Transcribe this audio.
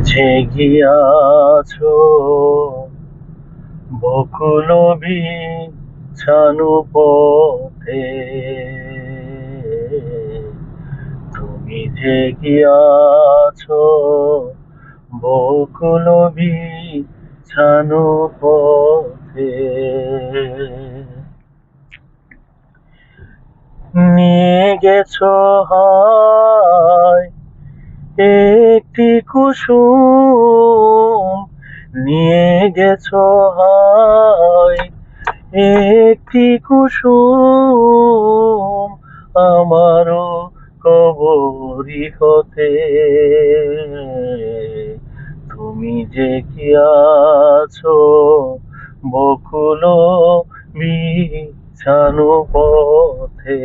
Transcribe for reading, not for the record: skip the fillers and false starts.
যে গিয়াছো বকুল বিছানু পথে, তুমি যে গিয়াছো বকুল বিছানু পথে, নিয়ে গেছো হায় একটি কুসুম, নিয়ে গেছো হায় একটি কুসুম, আমারও কবরি হতে, তুমি যে কি আছো বকুল বিছানু পথে।